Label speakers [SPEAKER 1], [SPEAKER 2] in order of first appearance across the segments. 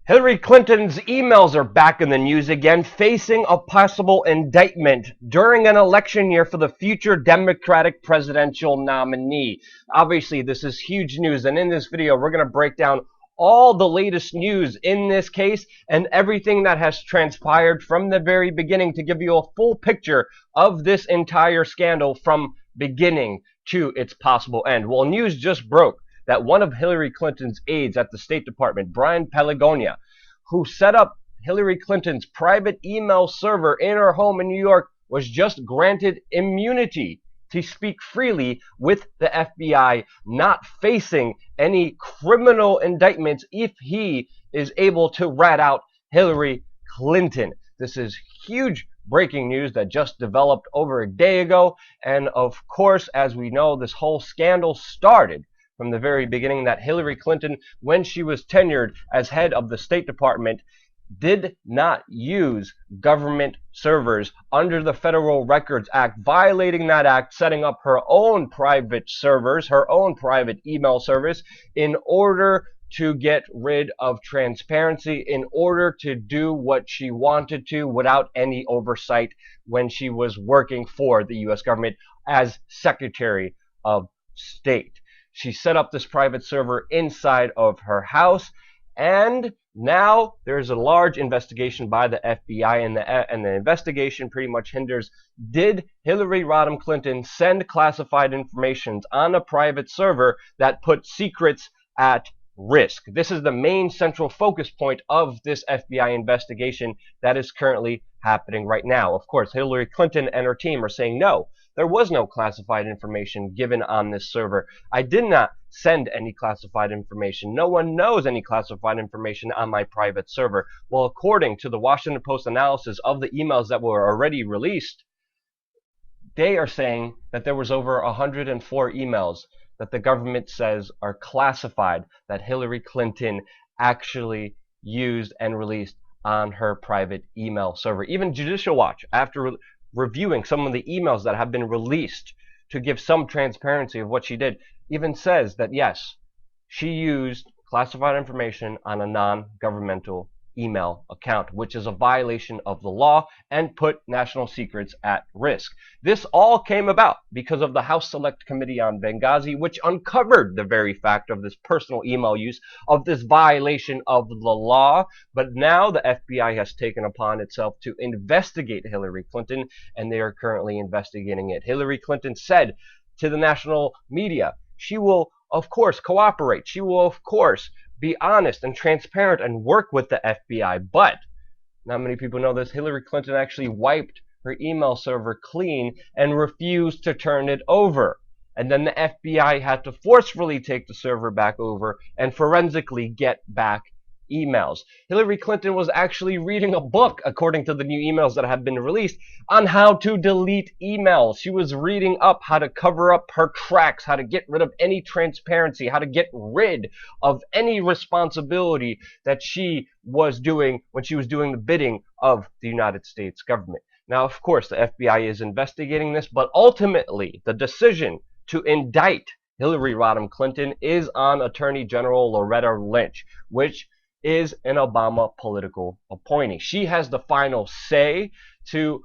[SPEAKER 1] Hillary Clinton's emails are back in the news again, facing a possible indictment during an election year for the future Democratic presidential nominee. Obviously, this is huge news, and in this video, we're going to break down all the latest news in this case and everything that has transpired from the very beginning to give you a full picture of this entire scandal from beginning to its possible end. Well, news just broke that one of Hillary Clinton's aides at the State Department, Brian Pelagonia, who set up Hillary Clinton's private email server in her home in New York, was just granted immunity to speak freely with the FBI, not facing any criminal indictments if he is able to rat out Hillary Clinton. This is huge breaking news that just developed over a day ago. And of course, as we know, this whole scandal started from the very beginning that Hillary Clinton, when she was tenured as head of the State Department, did not use government servers under the Federal Records Act, violating that act, setting up her own private servers, her own private email service, in order to get rid of transparency, in order to do what she wanted to without any oversight when she was working for the U.S. government as Secretary of State. She set up this private server inside of her house, and now there's a large investigation by the FBI, and the investigation pretty much hinders, did Hillary Rodham Clinton send classified information on a private server that put secrets at risk? This is the main central focus point of this FBI investigation that is currently happening right now. Of course, Hillary Clinton and her team are saying, no, there was no classified information given on this server. I did not send any classified information. No one knows any classified information on my private server. Well, according to the Washington Post analysis of the emails that were already released, they are saying that there was over 104 emails that the government says are classified that Hillary Clinton actually used and released on her private email server. Even Judicial Watch, after reviewing some of the emails that have been released to give some transparency of what she did, even says that yes, she used classified information on a non-governmental email account, which is a violation of the law and put national secrets at risk. This all came about because of the House Select Committee on Benghazi, which uncovered the very fact of this personal email use, of this violation of the law. But now the FBI has taken upon itself to investigate Hillary Clinton, and they are currently investigating it. Hillary Clinton said to the national media, she will, of course, cooperate. She will, of course, be honest and transparent and work with the FBI. But not many people know this. Hillary Clinton actually wiped her email server clean and refused to turn it over. And then the FBI had to forcefully take the server back over and forensically get back emails. Hillary Clinton was actually reading a book, according to the new emails that have been released, on how to delete emails. She was reading up how to cover up her cracks, how to get rid of any transparency, how to get rid of any responsibility that she was doing when she was doing the bidding of the United States government. Now, of course, the FBI is investigating this, but ultimately the decision to indict Hillary Rodham Clinton is on Attorney General Loretta Lynch, which is an Obama political appointee. She has the final say to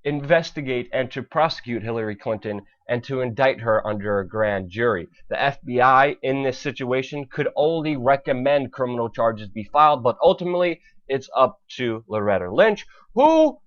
[SPEAKER 1] investigate and to prosecute Hillary Clinton and to indict her under a grand jury. The FBI in this situation could only recommend criminal charges be filed, but ultimately it's up to Loretta Lynch, who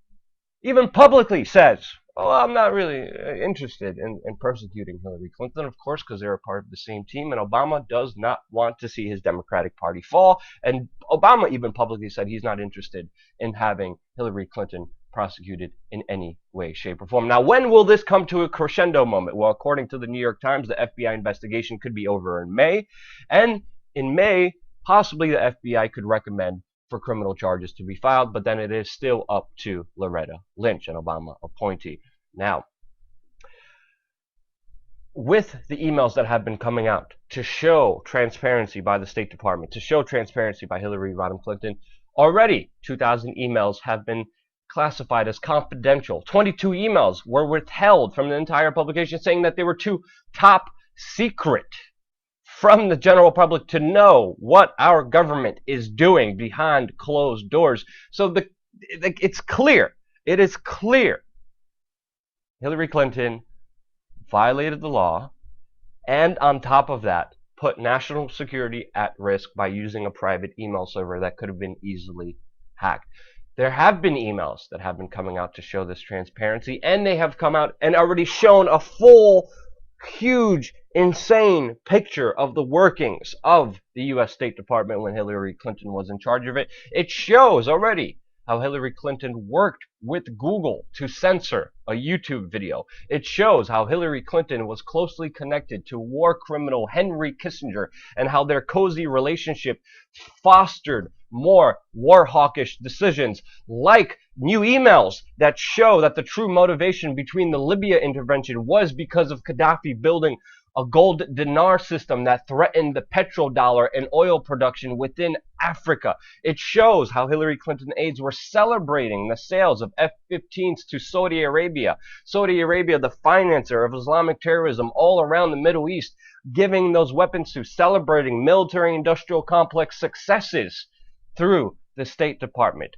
[SPEAKER 1] even publicly says, oh, I'm not really interested in persecuting Hillary Clinton, of course, because they're a part of the same team, and Obama does not want to see his Democratic Party fall, and Obama even publicly said he's not interested in having Hillary Clinton prosecuted in any way, shape, or form. Now, when will this come to a crescendo moment? Well, according to the New York Times, the FBI investigation could be over in May, and in May, possibly the FBI could recommend for criminal charges to be filed, but then it is still up to Loretta Lynch, an Obama appointee. Now, with the emails that have been coming out to show transparency by the State Department, to show transparency by Hillary Rodham Clinton, already 2,000 emails have been classified as confidential. 22 emails were withheld from the entire publication, saying that they were too top secret from the general public to know what our government is doing behind closed doors. So it's clear. It is clear. Hillary Clinton violated the law, and on top of that, put national security at risk by using a private email server that could have been easily hacked. There have been emails that have been coming out to show this transparency, and they have come out and already shown a full, huge, insane picture of the workings of the U.S. State Department when Hillary Clinton was in charge of it. It shows already how Hillary Clinton worked with Google to censor a YouTube video. It shows how Hillary Clinton was closely connected to war criminal Henry Kissinger and how their cozy relationship fostered more war hawkish decisions, like new emails that show that the true motivation between the Libya intervention was because of Gaddafi building a gold dinar system that threatened the petrodollar and oil production within Africa. It shows how Hillary Clinton aides were celebrating the sales of F-15s to Saudi Arabia. Saudi Arabia, the financer of Islamic terrorism all around the Middle East, giving those weapons to, celebrating military-industrial complex successes through the State Department.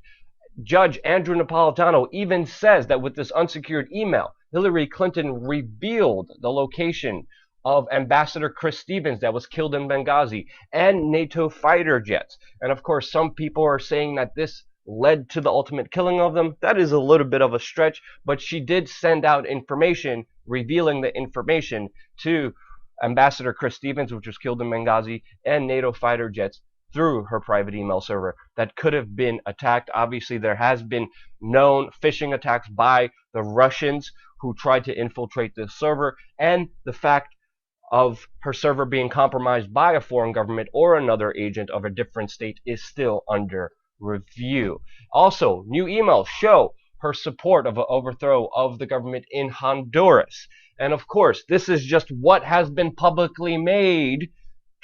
[SPEAKER 1] Judge Andrew Napolitano even says that with this unsecured email, Hillary Clinton revealed the location of Ambassador Chris Stevens that was killed in Benghazi and NATO fighter jets. And of course, some people are saying that this led to the ultimate killing of them. That is a little bit of a stretch, but she did send out information revealing the information to Ambassador Chris Stevens, which was killed in Benghazi, and NATO fighter jets through her private email server that could have been attacked. Obviously, there has been known phishing attacks by the Russians who tried to infiltrate the server, and the fact of her server being compromised by a foreign government or another agent of a different state is still under review. Also, new emails show her support of an overthrow of the government in Honduras. And of course, this is just what has been publicly made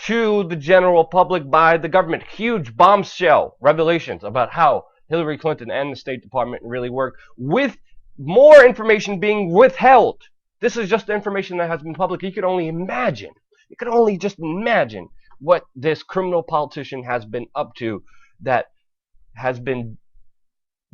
[SPEAKER 1] to the general public by the government. Huge bombshell revelations about how Hillary Clinton and the State Department really work, with more information being withheld. This is just the information that has been public. You could only imagine. You could only just imagine what this criminal politician has been up to that has been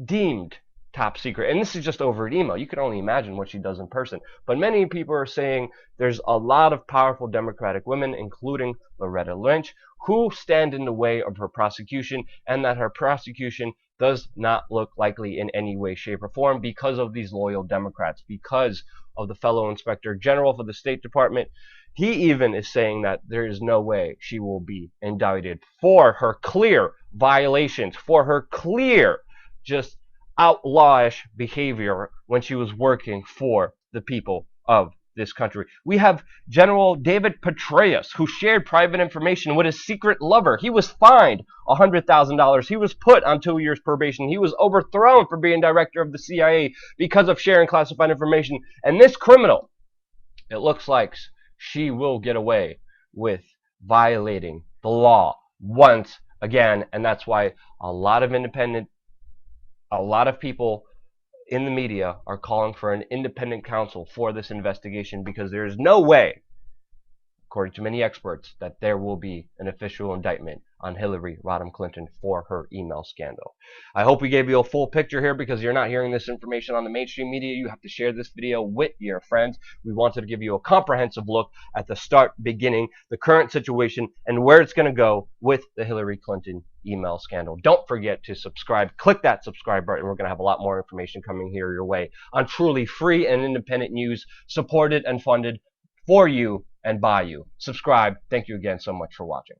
[SPEAKER 1] deemed top secret. And this is just over an email. You can only imagine what she does in person. But many people are saying there's a lot of powerful Democratic women, including Loretta Lynch, who stand in the way of her prosecution, and that her prosecution does not look likely in any way, shape, or form because of these loyal Democrats, because of the fellow Inspector General for the State Department. He even is saying that there is no way she will be indicted for her clear violations, for her clear just outlawish behavior when she was working for the people of this country. We have General David Petraeus, who shared private information with his secret lover. He was fined $100,000. He was put on 2 years probation. He was overthrown for being director of the CIA because of sharing classified information. And this criminal, it looks like she will get away with violating the law once again. And that's why a lot of people in the media are calling for an independent counsel for this investigation, because there is no way, according to many experts, that there will be an official indictment on Hillary Rodham Clinton for her email scandal. I hope we gave you a full picture here, because you're not hearing this information on the mainstream media. You have to share this video with your friends. We wanted to give you a comprehensive look at the start, beginning, the current situation, and where it's going to go with the Hillary Clinton email scandal. Don't forget to subscribe. Click that subscribe button. We're going to have a lot more information coming here your way on truly free and independent news, supported and funded for you and by you. Subscribe. Thank you again so much for watching.